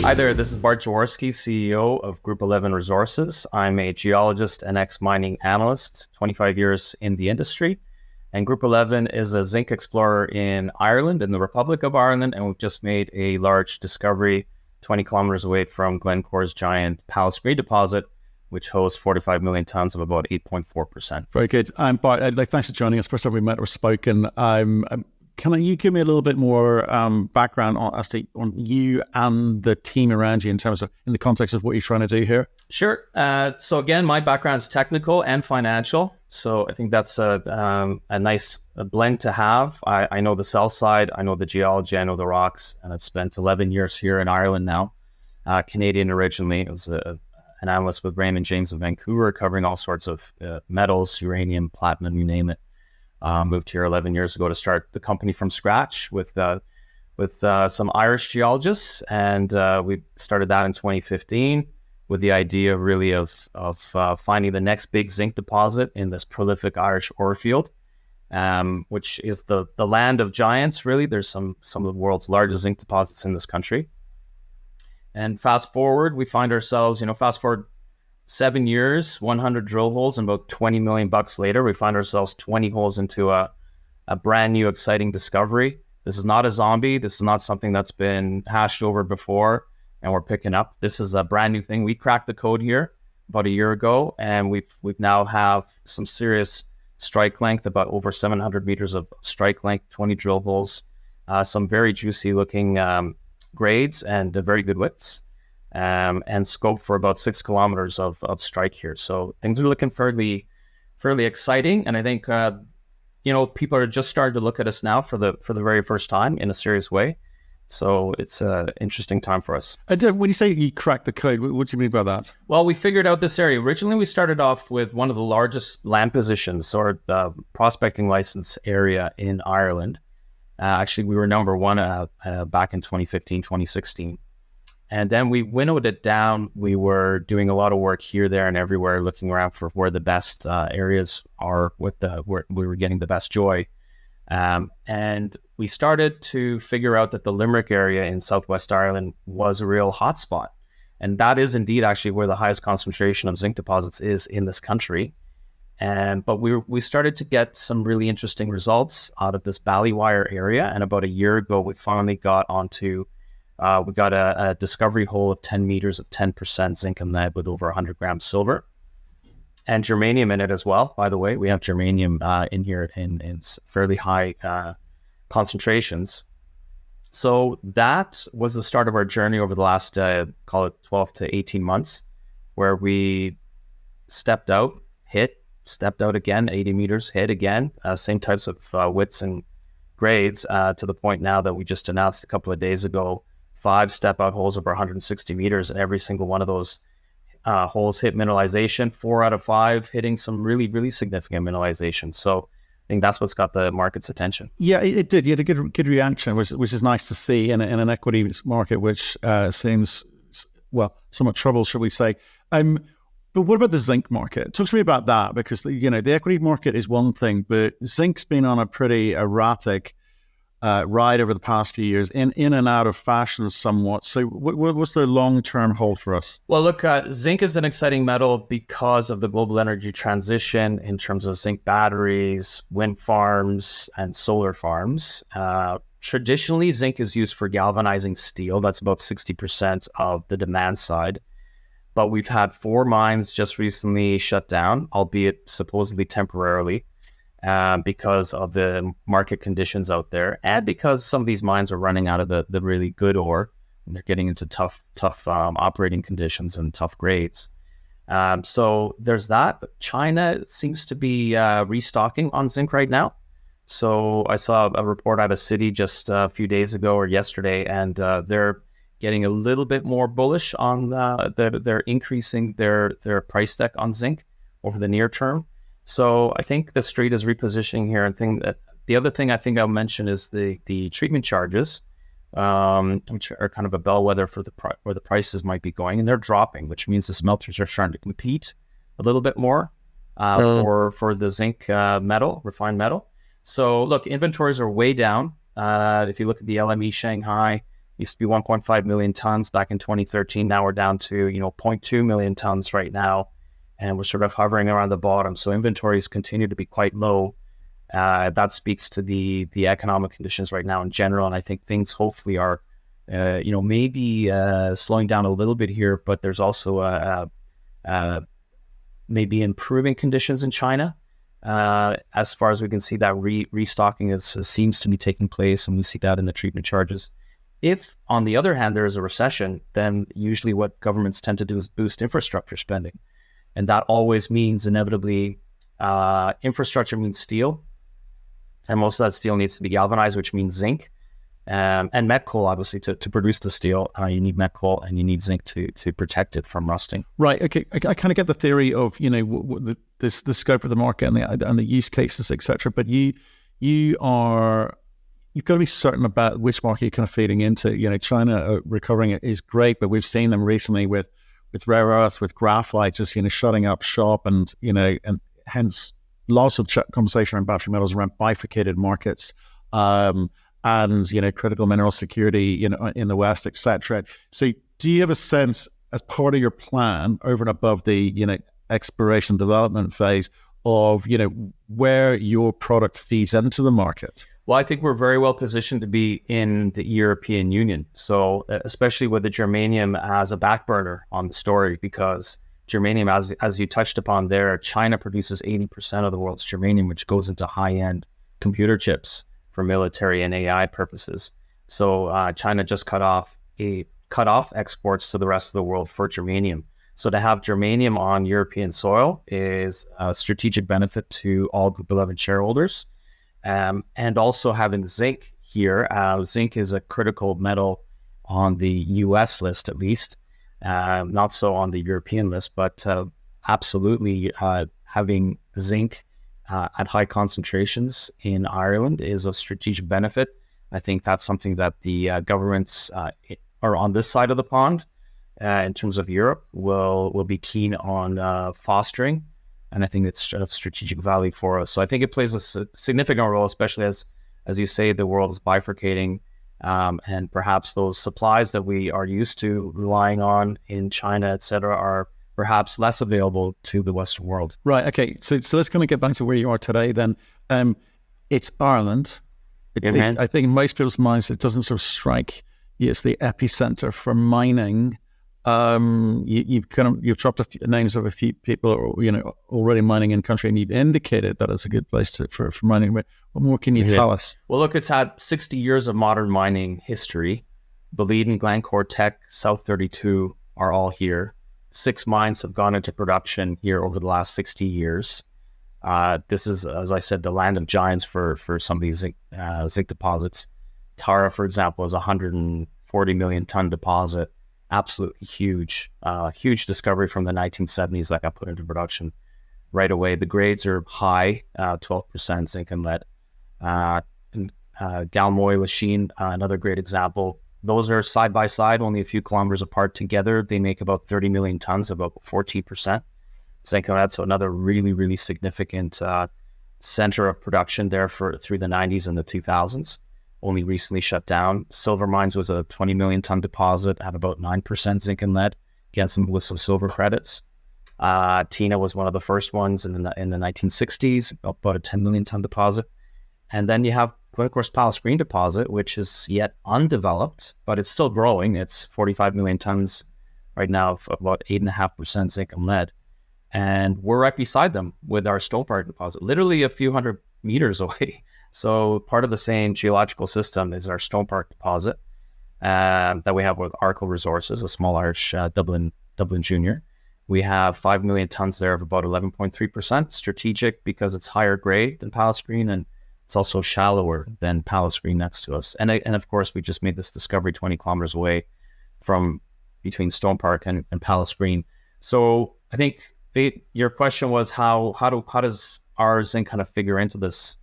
Hi there, this is Bart Jaworski, CEO of Group 11 Resources. I'm a geologist and ex-mining analyst, 25 years in the industry. And Group 11 is a zinc explorer in Ireland, in the Republic of Ireland, and we've just made a large discovery 20 kilometers away from Glencore's giant Palace Grey deposit, which hosts 45 million tons of about 8.4%. Very good. Bart, thanks for joining us. First time we met or spoken. Can you give me a little bit more background on you and the team around you in the context of what you're trying to do here? Sure. So again, my background is technical and financial. So I think that's a nice blend to have. I know the sell side, I know the geology, I know the rocks, and I've spent 11 years here in Ireland now. Canadian originally. I was an analyst with Raymond James of Vancouver, covering all sorts of metals, uranium, platinum, you name it. Moved here 11 years ago to start the company from scratch with some Irish geologists, and we started that in 2015 with the idea really of finding the next big zinc deposit in this prolific Irish orefield, which is the land of giants. Really, there's some of the world's largest zinc deposits in this country. And fast forward, we find ourselves, fast forward 7 years, 100 drill holes, and about $20 million later, we find ourselves 20 holes into a brand new, exciting discovery. This is not a zombie. This is not something that's been hashed over before, and we're picking up. This is a brand new thing. We cracked the code here about a year ago, and we've now have some serious strike length, about over 700 meters of strike length, 20 drill holes, some very juicy looking grades and very good widths. And scope for about 6 kilometers of strike here. So things are looking fairly exciting. And I think, people are just starting to look at us now for the very first time in a serious way. So it's an interesting time for us. And when you say you cracked the code, what do you mean by that? Well, we figured out this area. Originally, we started off with one of the largest land positions or the prospecting license area in Ireland. Actually, we were number one back in 2015, 2016. And then we winnowed it down. We were doing a lot of work here, there, and everywhere, looking around for where the best areas are, where we were getting the best joy. And we started to figure out that the Limerick area in Southwest Ireland was a real hotspot. And that is indeed actually where the highest concentration of zinc deposits is in this country. But we started to get some really interesting results out of this Ballywire area. And about a year ago, we finally got onto we got a discovery hole of 10 meters of 10% zinc and lead with over 100 grams silver and germanium in it as well. By the way, we have germanium in here in fairly high concentrations. So that was the start of our journey over the last, call it 12 to 18 months, where we stepped out, stepped out again, 80 meters, hit again, same types of widths and grades to the point now that we just announced a couple of days ago 5 step-out holes over 160 meters, and every single one of those holes hit mineralization. 4 out of 5 hitting some really, really significant mineralization. So I think that's what's got the market's attention. Yeah, it did. You had a good reaction, which is nice to see in an equity market, which seems, somewhat troubled, should we say. But what about the zinc market? Talk to me about that, because the equity market is one thing, but zinc's been on a pretty erratic ride over the past few years, in and out of fashion somewhat. So what's the long-term hold for us? Well, look, zinc is an exciting metal because of the global energy transition in terms of zinc batteries, wind farms, and solar farms. Traditionally, zinc is used for galvanizing steel. That's about 60% of the demand side. But we've had 4 mines just recently shut down, albeit supposedly temporarily, because of the market conditions out there, and because some of these mines are running out of the really good ore, and they're getting into tough operating conditions and tough grades. So there's that. China seems to be restocking on zinc right now. So I saw a report out of Citi just a few days ago or yesterday, and they're getting a little bit more bullish on they're increasing their price deck on zinc over the near term. So I think the street is repositioning here. And the other thing I think I'll mention is the treatment charges, which are kind of a bellwether for where the prices might be going, and they're dropping, which means the smelters are starting to compete a little bit more for the zinc metal, refined metal. So look, inventories are way down. If you look at the LME Shanghai, Used to be 1.5 million tons back in 2013. Now we're down to, zero point 0.2 million tons right now, and we're sort of hovering around the bottom. So inventories continue to be quite low. That speaks to the economic conditions right now in general, and I think things hopefully are, maybe slowing down a little bit here, but there's also maybe improving conditions in China. As far as we can see, that restocking seems to be taking place, and we see that in the treatment charges. If, on the other hand, there is a recession, then usually what governments tend to do is boost infrastructure spending. And that always means, inevitably, infrastructure means steel. And most of that steel needs to be galvanized, which means zinc. And met coal, obviously, to produce the steel. You need met coal and you need zinc to protect it from rusting. Right. Okay. I kind of get the theory of, the scope of the market and the use cases, etc. But you've got to be certain about which market you're kind of feeding into. China recovering is great, but we've seen them recently with rare earths, with graphite, just shutting up shop, and hence lots of conversation around battery metals, around bifurcated markets, and critical mineral security, in the West, etc. So, do you have a sense, as part of your plan, over and above the exploration development phase, of where your product feeds into the market? Well, I think we're very well positioned to be in the European Union. So, especially with the germanium as a back burner on the story, because germanium, as you touched upon there, China produces 80% of the world's germanium, which goes into high-end computer chips for military and AI purposes. So China just cut off exports to the rest of the world for germanium. So to have germanium on European soil is a strategic benefit to all beloved shareholders. And also having zinc here. Zinc is a critical metal on the US list, at least. Not so on the European list, but absolutely having zinc at high concentrations in Ireland is a strategic benefit. I think that's something that the governments are on this side of the pond, in terms of Europe, will be keen on fostering. And I think it's of strategic value for us. So I think it plays a significant role, especially as you say, the world is bifurcating. And perhaps those supplies that we are used to relying on in China, et cetera, are perhaps less available to the Western world. Right. Okay. So let's kind of get back to where you are today then. It's Ireland. I think in most people's minds, it doesn't sort of strike you as the epicenter for mining. You've dropped names of a few people, already mining in country, and you've indicated that it's a good place for mining. But what more can you tell us? Well, look, it's had 60 years of modern mining history. Boliden, Glencore, Teck, South 32 are all here. 6 mines have gone into production here over the last 60 years. This is, as I said, the land of giants for some of these zinc deposits. Tara, for example, is a 140 million ton deposit. Absolutely huge discovery from the 1970s that got put into production right away. The grades are high, 12% zinc and lead. Galmoy, Lachine, another great example. Those are side by side, only a few kilometers apart. Together, they make about 30 million tons, about 14% zinc and lead. So another really, really significant center of production there through the 90s and the 2000s. Only recently shut down. Silver Mines was a 20 million ton deposit at about 9% zinc and lead, with some silver credits. Tina was one of the first ones in the 1960s, about a 10 million ton deposit. And then you have Glencore's Palace Green deposit, which is yet undeveloped, but it's still growing. It's 45 million tons right now, of about 8.5% zinc and lead. And we're right beside them with our Stonepark deposit, literally a few hundred meters away. So part of the same geological system is our Stonepark deposit that we have with Arkle Resources, a small Irish Dublin junior. We have 5 million tons there of about 11.3%, strategic because it's higher grade than Palace Green, and it's also shallower than Palace Green next to us. And of course, we just made this discovery 20 kilometers away from between Stonepark and Palace Green. So I think your question was how does our zinc kind of figure into this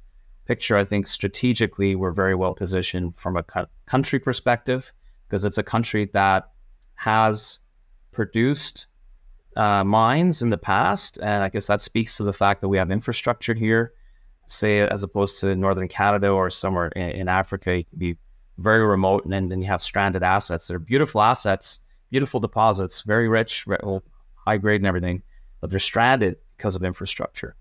picture? I think strategically we're very well positioned from a country perspective, because it's a country that has produced mines in the past, and I guess that speaks to the fact that we have infrastructure here, say, as opposed to northern Canada or somewhere in Africa. You could be very remote, and then you have stranded assets. They're beautiful assets, beautiful deposits, very rich, high grade and everything, but they're stranded because of infrastructure.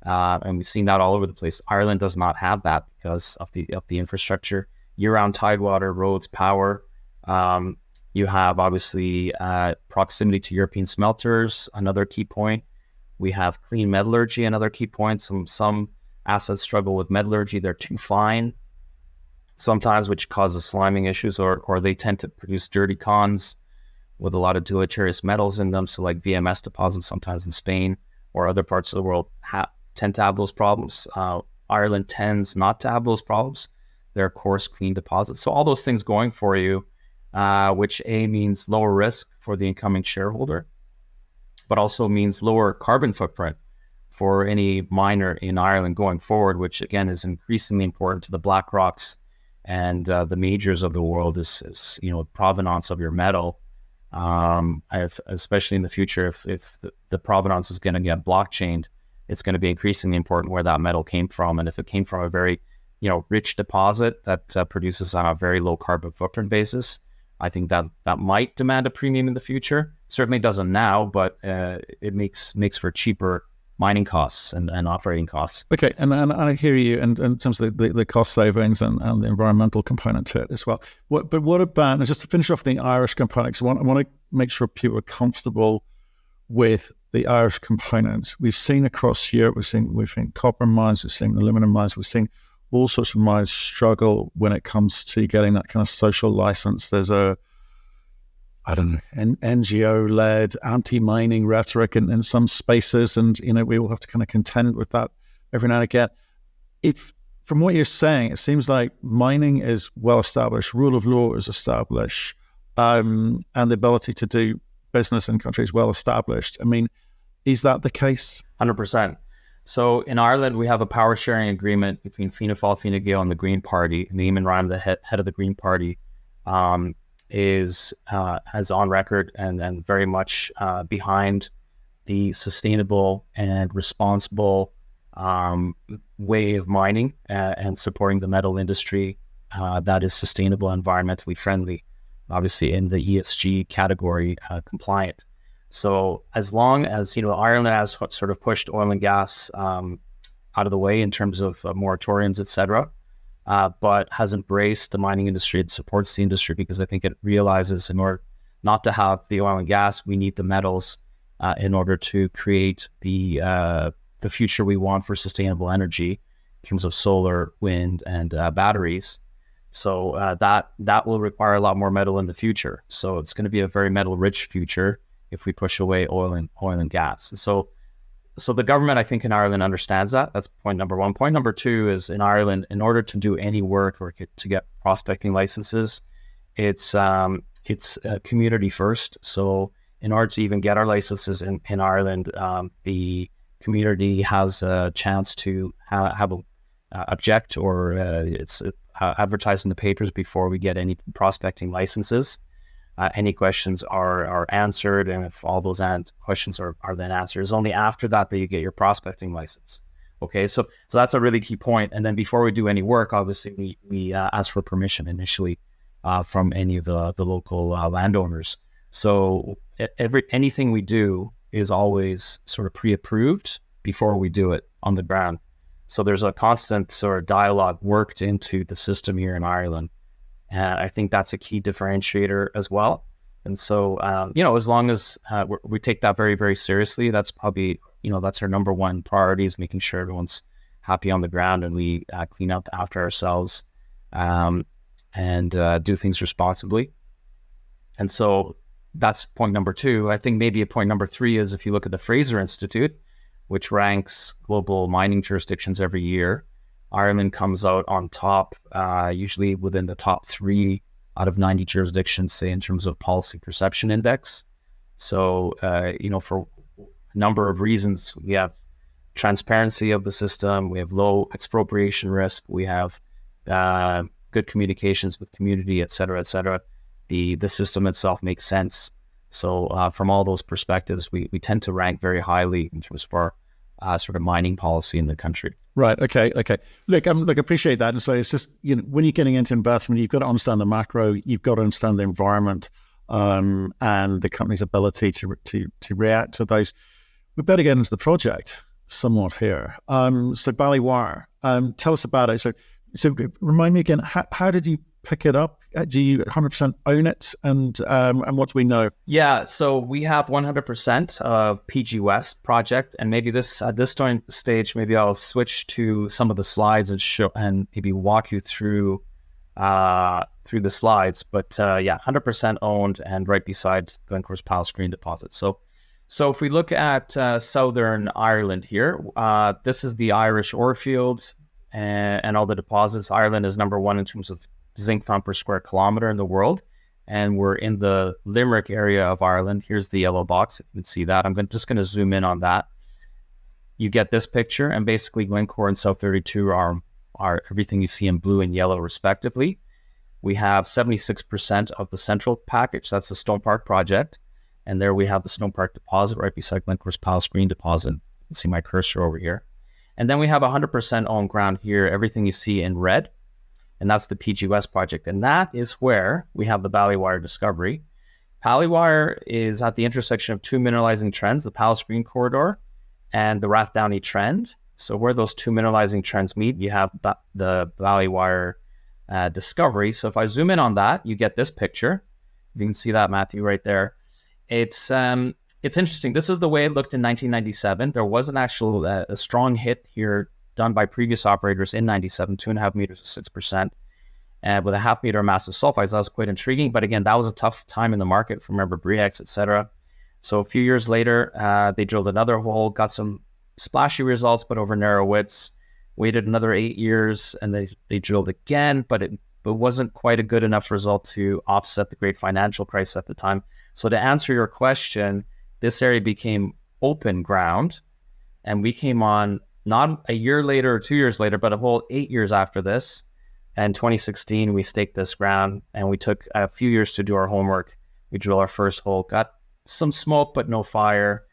And we've seen that all over the place. Ireland does not have that because of the infrastructure, year-round tidewater, roads, power. You have obviously proximity to European smelters, another key point. We have clean metallurgy, another key point. Some assets struggle with metallurgy; they're too fine sometimes, which causes sliming issues, or they tend to produce dirty cons with a lot of deleterious metals in them. So like VMS deposits sometimes in Spain or other parts of the world tend to have those problems. Ireland tends not to have those problems. They're coarse, clean deposits. So all those things going for you, which means lower risk for the incoming shareholder, but also means lower carbon footprint for any miner in Ireland going forward, which again is increasingly important to the BlackRocks and the majors of the world. Is provenance of your metal. Especially in the future, if the provenance is going to get blockchained, it's going to be increasingly important where that metal came from. And if it came from a very, rich deposit that produces on a very low carbon footprint basis, I think that might demand a premium in the future. Certainly doesn't now, but it makes for cheaper mining costs and operating costs. Okay, and I hear you in terms of the cost savings and the environmental component to it as well. But what about, and just to finish off the Irish component, because I want to make sure people are comfortable with the Irish component. We've seen across Europe, we've seen copper mines, we've seen aluminum mines, we've seen all sorts of mines struggle when it comes to getting that kind of social license. There's an NGO-led anti-mining rhetoric in some spaces, and we all have to kind of contend with that every now and again. From what you're saying, it seems like mining is well established, rule of law is established, and the ability to do business in countries well established. I mean, is that the case? 100%. So in Ireland, we have a power sharing agreement between Fianna Fáil, Fine Gael, and the Green Party. And Eamon Ryan, the head of the Green Party, has on record and very much behind the sustainable and responsible way of mining and supporting the metal industry that is sustainable and environmentally friendly, obviously in the ESG category compliant. So as long as Ireland has sort of pushed oil and gas out of the way in terms of moratoriums, etc., but has embraced the mining industry. It supports the industry because I think it realizes in order not to have the oil and gas, we need the metals in order to create the future we want for sustainable energy in terms of solar, wind, and batteries. So that will require a lot more metal in the future. So it's going to be a very metal-rich future if we push away oil and gas. So the government, I think, in Ireland understands that. That's point number one. Point number two is in Ireland, in order to do any work or to get prospecting licenses, it's community first. So in order to even get our licenses in Ireland, the community has a chance to have a object, or it's advertised in the papers before we get any prospecting licenses. Any questions are answered, and if all those questions are then answered, it's only after that you get your prospecting license. Okay, so that's a really key point. And then before we do any work, obviously we ask for permission initially from any of the local landowners. So anything we do is always sort of pre-approved before we do it on the ground. So there's a constant sort of dialogue worked into the system here in Ireland. And I think that's a key differentiator as well. And so, as long as we take that very, very seriously, that's probably, that's our number one priority, is making sure everyone's happy on the ground and we clean up after ourselves and do things responsibly. And so that's point number two. I think maybe a point number three is if you look at the Fraser Institute, which ranks global mining jurisdictions every year, Ireland comes out on top, usually within the top 3 out of 90 jurisdictions, say, in terms of policy perception index. So, for a number of reasons, we have transparency of the system, we have low expropriation risk, we have good communications with community, et cetera, et cetera. The system itself makes sense. So from all those perspectives, we tend to rank very highly in terms of our sort of mining policy in the country. Right. Okay. Okay. Look, appreciate that. And so it's just, when you're getting into investment, you've got to understand the macro, you've got to understand the environment, and the company's ability to react to those. We better get into the project somewhat here. So Ballywire, tell us about it. So remind me again, how did you pick it up? Do you 100% own it? And what do we know? Yeah, so we have 100% of PG West project, and maybe at this stage, maybe I'll switch to some of the slides and show and maybe walk you through the slides. But yeah, 100% owned and right beside Glencore's Palace Green deposit. So if we look at Southern Ireland here, this is the Irish orefields and all the deposits. Ireland is number one in terms of zinc found per square kilometer in the world. And we're in the Limerick area of Ireland. Here's the yellow box, if you can see that. I'm just going to zoom in on that. You get this picture, and basically Glencore and South 32 are everything you see in blue and yellow respectively. We have 76% of the central package. That's the Stonepark project. And there we have the Stonepark deposit right beside Glencore's Palace Green deposit. You can see my cursor over here. And then we have 100% owned ground here, everything you see in red. And that's the PG West project. And that is where we have the Ballywire discovery. Ballywire is at the intersection of two mineralizing trends, the Palace Green corridor and the Rathdowney trend. So where those two mineralizing trends meet, you have the Ballywire discovery. So if I zoom in on that, you get this picture. You can see that, Matthew, right there. It's interesting. This is the way it looked in 1997. There was an actual a strong hit here done by previous operators in 97, 2.5 meters of 6%, with a 0.5 meter massive sulfides. That was quite intriguing. But again, that was a tough time in the market. Remember Bre-X, etc. So a few years later, they drilled another hole, got some splashy results, but over narrow widths. Waited another 8 years, and they drilled again, but it wasn't quite a good enough result to offset the great financial crisis at the time. So to answer your question, this area became open ground, and we came on not a year later or 2 years later, but a whole 8 years after this. And 2016, we staked this ground, and we took a few years to do our homework. We drilled our first hole, got some smoke, but no fire.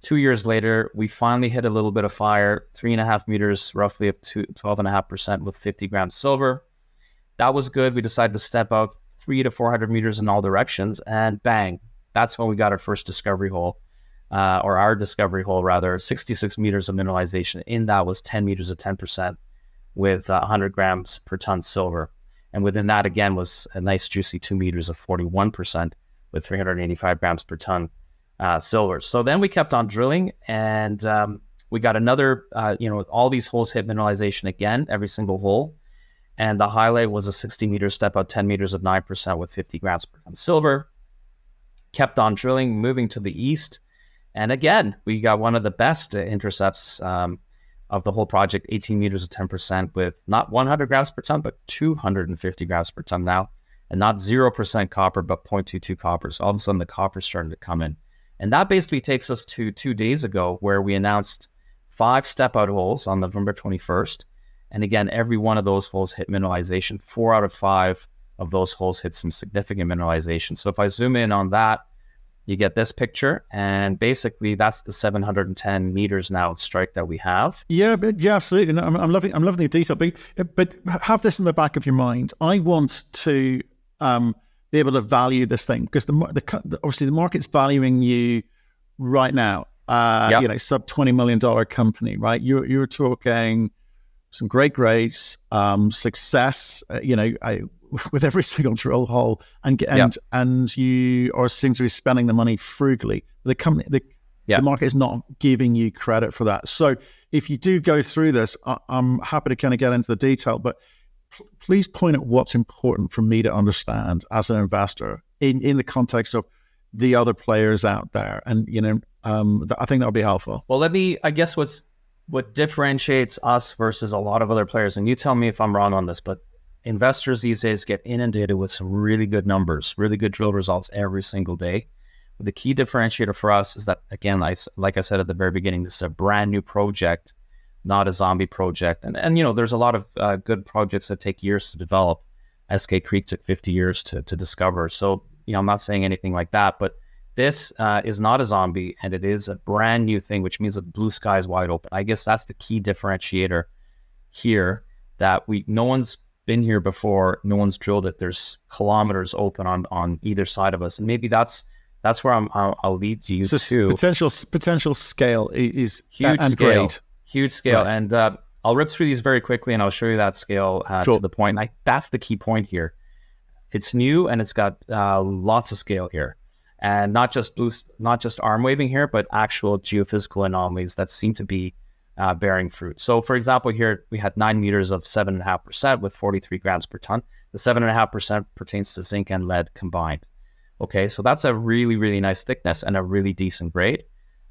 2 years later, we finally hit a little bit of fire, 3.5 meters, roughly of 12.5% with 50 grams silver. That was good. We decided to step out 300 to 400 meters in all directions, and bang, that's when we got our first discovery hole. Or our discovery hole rather, 66 meters of mineralization. In that was 10 meters of 10% with 100 grams per ton silver. And within that, again, was a nice juicy 2 meters of 41% with 385 grams per ton silver. So then we kept on drilling, and we got another, all these holes hit mineralization again, every single hole. And the highlight was a 60 meter step out, 10 meters of 9% with 50 grams per ton silver. Kept on drilling, moving to the east. And again, we got one of the best intercepts of the whole project, 18 meters of 10% with not 100 grams per ton, but 250 grams per ton now. And not 0% copper, but 0.22 copper. So all of a sudden the copper's starting to come in. And that basically takes us to 2 days ago, where we announced 5 step-out holes on November 21st. And again, every one of those holes hit mineralization. 4 out of 5 of those holes hit some significant mineralization. So if I zoom in on that, you get this picture, and basically that's the 710 meters now of strike that we have. Yeah, absolutely. No, I'm loving the detail. But have this in the back of your mind. I want to be able to value this thing, because obviously the market's valuing you right now. Sub $20 million company, right? You're talking some great grades, success. With every single drill hole, and you seem to be spending the money frugally. The market is not giving you credit for that. So if you do go through this, I'm happy to kind of get into the detail, but please point at what's important for me to understand as an investor in the context of the other players out there, and I think that would be helpful. Well, I guess what differentiates us versus a lot of other players, and you tell me if I'm wrong on this, but investors these days get inundated with some really good numbers, really good drill results every single day. The key differentiator for us is that, again, like I said at the very beginning, this is a brand new project, not a zombie project. And there's a lot of good projects that take years to develop. SK Creek took 50 years to discover. So, I'm not saying anything like that, but this is not a zombie, and it is a brand new thing, which means that blue sky is wide open. I guess that's the key differentiator here that no one's been here before, no one's drilled it. There's kilometers open on either side of us, and maybe that's where I'll lead you So to. Potential scale is huge and scale, grade. huge scale, Right. and I'll rip through these very quickly, and I'll show you that scale Sure. to the point. That's the key point here. It's new, and it's got lots of scale here, and not just arm waving here, but actual geophysical anomalies that seem to be bearing fruit. So, for example, here we had 9 meters of 7.5% with 43 grams per ton. The 7.5% pertains to zinc and lead combined. Okay, so that's a really, really nice thickness and a really decent grade.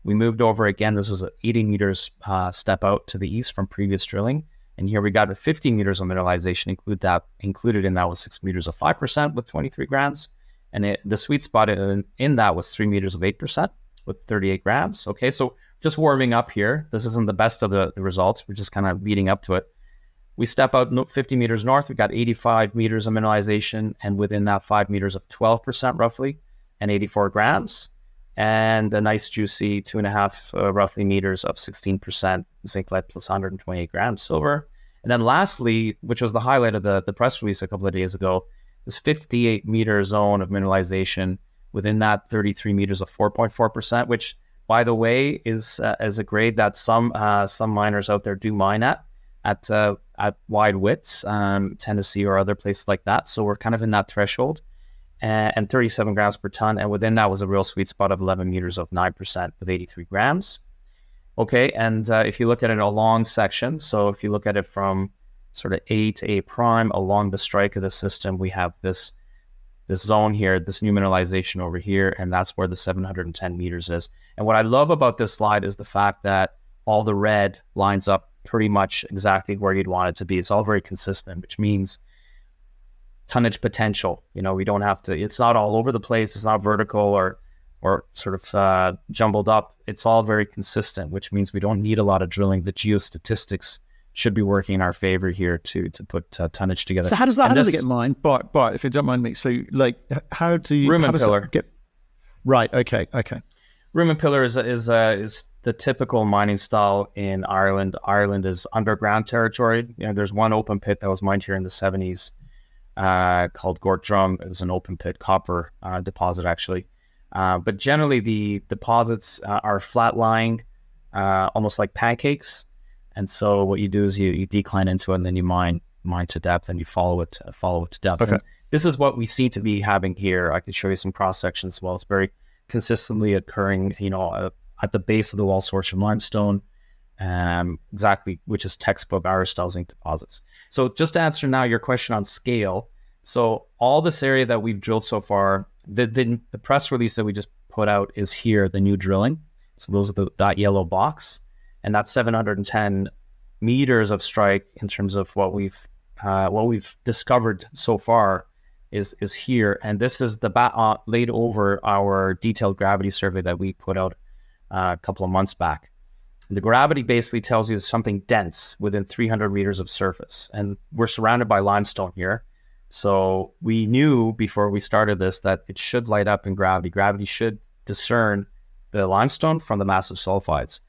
We moved over again. This was 80 meters step out to the east from previous drilling. And here we got a 15 meters of mineralization. Included in that was 6 meters of 5% with 23 grams. And the sweet spot in that was 3 meters of 8% with 38 grams. Okay, so just warming up here. This isn't the best of the results. We're just kind of leading up to it. We step out 50 meters north. We got 85 meters of mineralization, and within that 5 meters of 12% roughly, and 84 grams, and a nice juicy 2.5 roughly meters of 16% zinc lead plus 128 grams silver. And then lastly, which was the highlight of the press release a couple of days ago, this 58 meter zone of mineralization within that 33 meters of 4.4%, which, by the way, is a grade that some miners out there do mine at wide widths, Tennessee or other places like that. So we're kind of in that threshold, and 37 grams per ton. And within that was a real sweet spot of 11 meters of 9% with 83 grams. Okay, and if you look at it a long section, so if you look at it from sort of A to A prime along the strike of the system, we have this zone here, this new mineralization over here, and that's where the 710 meters is. And what I love about this slide is the fact that all the red lines up pretty much exactly where you'd want it to be. It's all very consistent, which means tonnage potential. We don't have to, it's not all over the place. It's not vertical or sort of jumbled up. It's all very consistent, which means we don't need a lot of drilling. The geostatistics should be working in our favor here to put tonnage together. So how does it get mined? Bart, if you don't mind me. So like, how do you... Room and pillar. Right, okay. Room and pillar is the typical mining style in Ireland. Ireland is underground territory. There's one open pit that was mined here in the 70s called Gort Drum. It was an open pit copper deposit, actually. But generally, the deposits are flat-lying, almost like pancakes. And so what you do is you decline into it, and then you mine to depth, and you follow it to depth. Okay. And this is what we seem to be having here. I could show you some cross sections as well. It's very consistently occurring, at the base of the wall source from limestone, exactly, which is textbook Irish style zinc deposits. So just to answer now your question on scale, so all this area that we've drilled so far, the press release that we just put out is here, the new drilling. So those are that yellow box, and that's 710 meters of strike in terms of what we've discovered so far is here. And this is the laid over our detailed gravity survey that we put out a couple of months back. The gravity basically tells you something dense within 300 meters of surface. And we're surrounded by limestone here. So we knew before we started this that it should light up in gravity. Gravity should discern the limestone from the massive sulfides.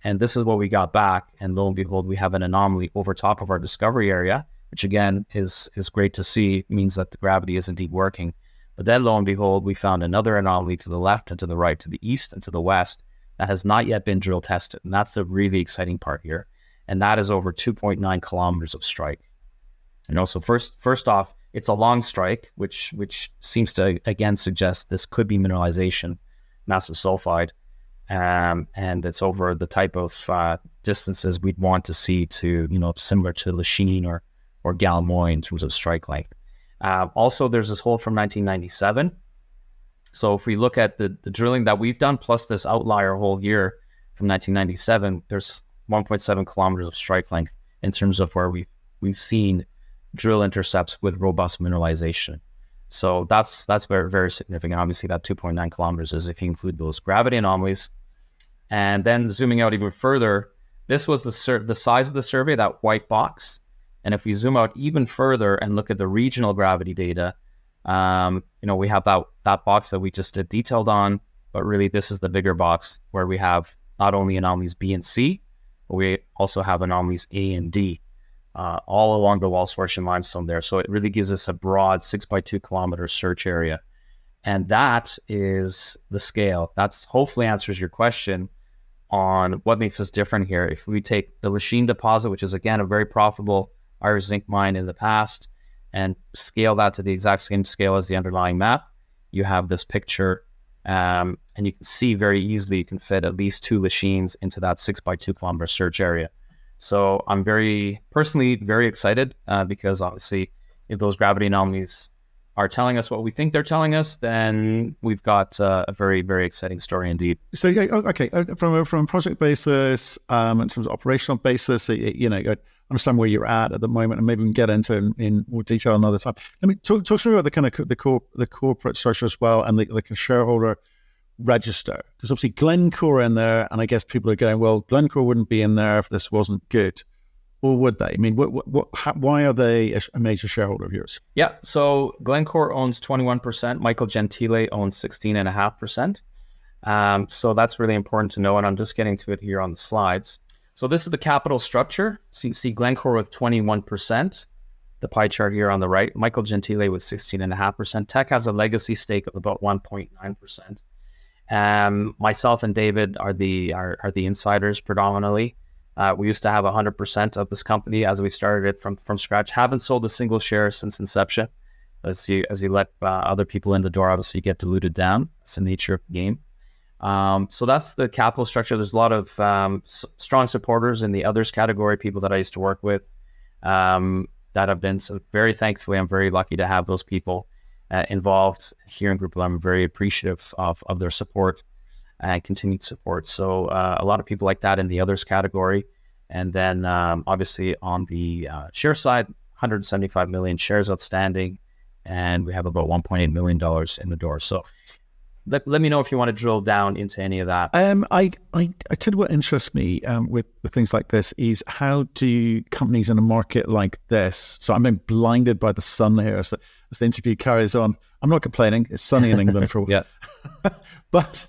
And this is what we got back. And lo and behold, we have an anomaly over top of our discovery area, which again is great to see. It means that the gravity is indeed working. But then lo and behold, we found another anomaly to the left and to the right, to the east and to the west, that has not yet been drill tested. And that's the really exciting part here. And that is over 2.9 kilometers of strike. So first off, it's a long strike, which seems to again suggest this could be mineralization, massive sulfide. And it's over the type of distances we'd want to see to, similar to Lachine or Galmoy in terms of strike length. Also, there's this hole from 1997. So if we look at the drilling that we've done, plus this outlier hole here from 1997, there's 1.7 kilometers of strike length in terms of where we've seen drill intercepts with robust mineralization. So that's very, very significant. Obviously, that 2.9 kilometers is if you include those gravity anomalies. And then zooming out even further, this was the size of the survey, that white box. And if we zoom out even further and look at the regional gravity data, we have that box that we just did detailed on, but really this is the bigger box where we have not only anomalies B and C, but we also have anomalies A and D. all along the Walls Fortune limestone there. So it really gives us a broad 6 by 2 kilometer search area. And that is the scale. That's hopefully answers your question on what makes us different here. If we take the Lachine deposit, which is again a very profitable Irish zinc mine in the past, and scale that to the exact same scale as the underlying map, you have this picture, and you can see very easily you can fit at least 2 Lachines into that 6 by 2 kilometer search area. So I'm personally very excited because obviously if those gravity anomalies are telling us what we think they're telling us, then we've got a very, very exciting story indeed. So, okay, from a project basis, in terms of operational basis, I understand where you're at the moment, and maybe we can get into in more detail another time. Let me talk to me about the kind of the corporate structure as well, and the shareholder register, because obviously Glencore in there, and I guess people are going, well, Glencore wouldn't be in there if this wasn't good. Or would they? I mean, why are they a major shareholder of yours? Yeah, so Glencore owns 21%. Michael Gentile owns 16.5%. So that's really important to know, and I'm just getting to it here on the slides. So this is the capital structure. So you see Glencore with 21%, the pie chart here on the right. Michael Gentile with 16.5%. Teck has a legacy stake of about 1.9%. Myself and David are the insiders predominantly. We used to have 100% of this company as we started it from scratch. Haven't sold a single share since inception. As you let other people in the door, obviously you get diluted down. It's the nature of the game. So that's the capital structure. There's a lot of strong supporters in the others category, people that I used to work with that have been, so very thankfully, I'm very lucky to have those people involved here in Group 11. I'm very appreciative of their support and continued support. So a lot of people like that in the others category. And then obviously on the share side, 175 million shares outstanding, and we have about $1.8 million in the door. So let me know if you want to drill down into any of that. I tell you what interests me with things like this is how do companies in a market like this, so I'm being blinded by the sun here as the interview carries on. I'm not complaining. It's sunny in England for a while. Yeah. But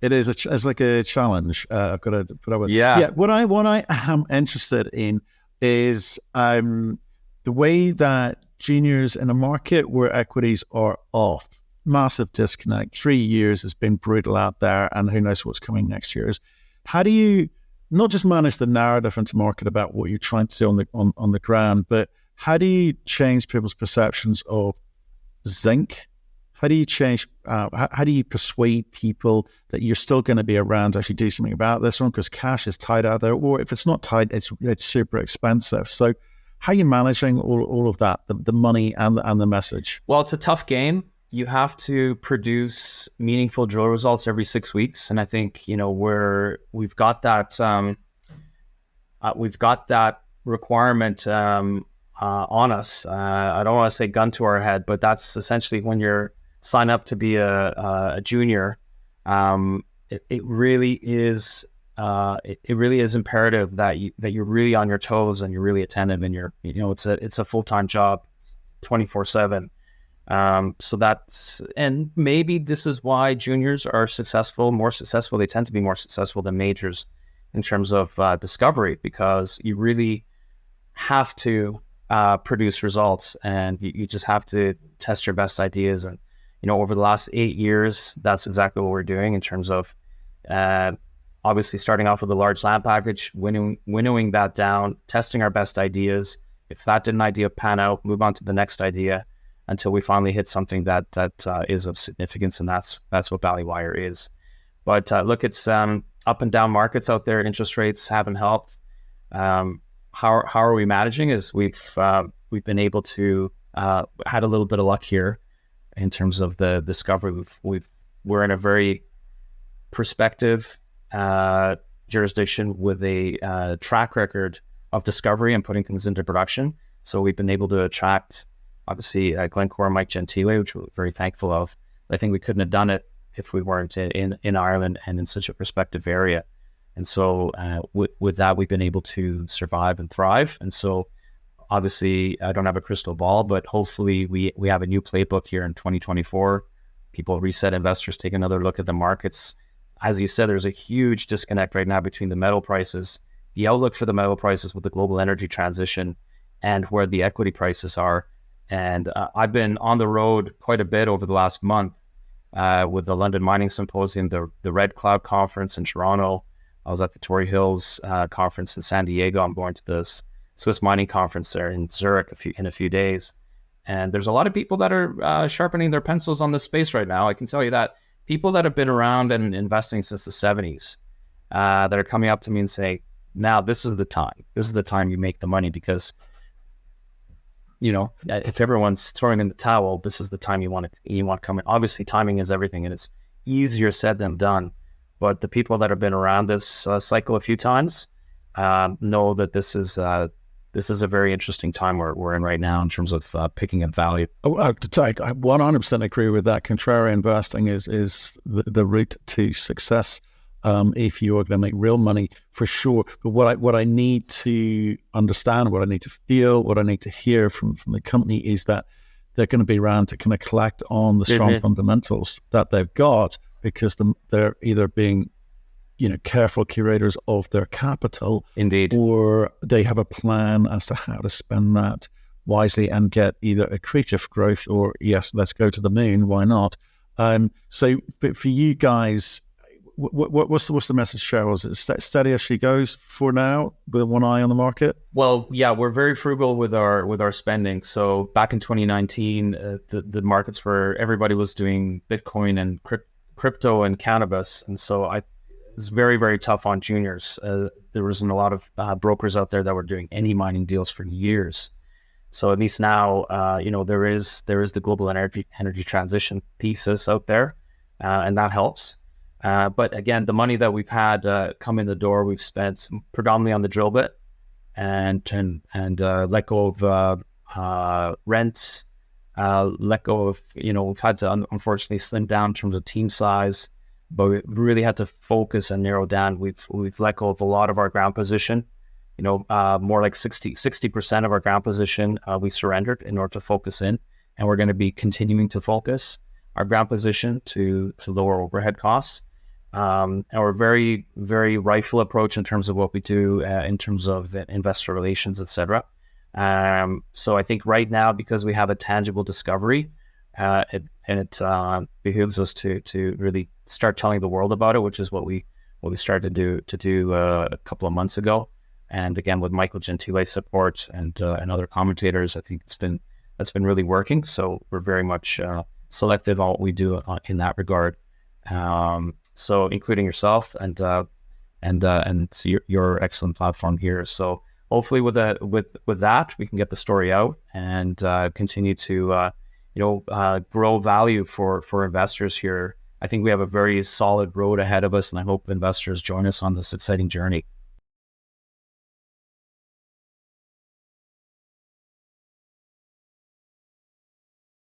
it is it's like a challenge. I've got to put up with. Yeah. What I am interested in is the way that juniors in a market where equities are off, massive disconnect. 3 years has been brutal out there, and who knows what's coming next year. Is how do you not just manage the narrative into market about what you're trying to do on the ground, but how do you change people's perceptions of zinc? How do you change? How do you persuade people that you're still going to be around to actually do something about this one? Because cash is tied out there, or if it's not tied, it's super expensive. So, how are you managing all of that, the money and the message? Well, it's a tough game. You have to produce meaningful drill results every 6 weeks, and I think we've got that requirement on us. I don't want to say gun to our head, but that's essentially when you're sign up to be a junior. It really is imperative that you're really on your toes and you're really attentive, and it's a full-time job, 24/7. So that's, and maybe this is why juniors are more successful. They tend to be more successful than majors in terms of discovery, because you really have to produce results, and you just have to test your best ideas. And over the last 8 years, that's exactly what we're doing in terms of obviously starting off with a large land package, winnowing that down, testing our best ideas. If that didn't idea pan out, move on to the next idea until we finally hit something that is of significance, and that's what Ballywire is. But look, it's up and down markets out there. Interest rates haven't helped. How are we managing? Is we've been able to had a little bit of luck here in terms of the discovery. We're in a very prospective jurisdiction with a track record of discovery and putting things into production. So we've been able to attract, obviously, Glencore and Mike Gentile, which we're very thankful of. I think we couldn't have done it if we weren't in Ireland and in such a prospective area. And so with that, we've been able to survive and thrive. And so obviously, I don't have a crystal ball, but hopefully we have a new playbook here in 2024. People reset, investors take another look at the markets. As you said, there's a huge disconnect right now between the metal prices, the outlook for the metal prices with the global energy transition and where the equity prices are. And I've been on the road quite a bit over the last month with the London Mining Symposium, the Red Cloud Conference in Toronto. I was at the Torrey Hills conference in San Diego. I'm going to the Swiss Mining Conference there in Zurich in a few days. And there's a lot of people that are sharpening their pencils on this space right now. I can tell you that people that have been around and investing since the 70s that are coming up to me and say, now this is the time. This is the time you make the money because, you know, if everyone's throwing in the towel, this is the time you want to come in. Obviously, timing is everything, and it's easier said than done. But the people that have been around this cycle a few times know that this is a very interesting time we're in right now in terms of picking up value. I 100% agree with that. Contrarian investing is the route to success if you are going to make real money, for sure. But what I need to understand, what I need to feel, what I need to hear from the company is that they're going to be around to kind of collect on the strong fundamentals that they've got, because they're either being, you know, careful curators of their capital, indeed, or they have a plan as to how to spend that wisely and get either accretive growth or, yes, let's go to the moon, why not? So for you guys, what's the message, Cheryl? Is it steady as she goes for now with one eye on the market? Well, yeah, we're very frugal with our spending. So back in 2019, the markets where everybody was doing Bitcoin and crypto and cannabis, and so it's very, very tough on juniors. There wasn't a lot of brokers out there that were doing any mining deals for years. So at least now, you know, there is the global energy transition thesis out there, and that helps. But again, the money that we've had come in the door, we've spent predominantly on the drill bit and let go of rents, let go of, you know, we've had to unfortunately slim down in terms of team size. But we really had to focus and narrow down. We've let go of a lot of our ground position, you know, more like 60% of our ground position we surrendered in order to focus in, and we're going to be continuing to focus our ground position to lower overhead costs. And we're very, very rifle approach in terms of what we do in terms of investor relations, etc. So I think right now, because we have a tangible discovery, it behooves us to really start telling the world about it, which is what we started to do a couple of months ago. And again, with Michael Gentile's support and other commentators, I think that's been really working. So we're very much selective on what we do in that regard. So including yourself and your excellent platform here. So hopefully with that we can get the story out and continue to grow value for investors here. I think we have a very solid road ahead of us, and I hope investors join us on this exciting journey.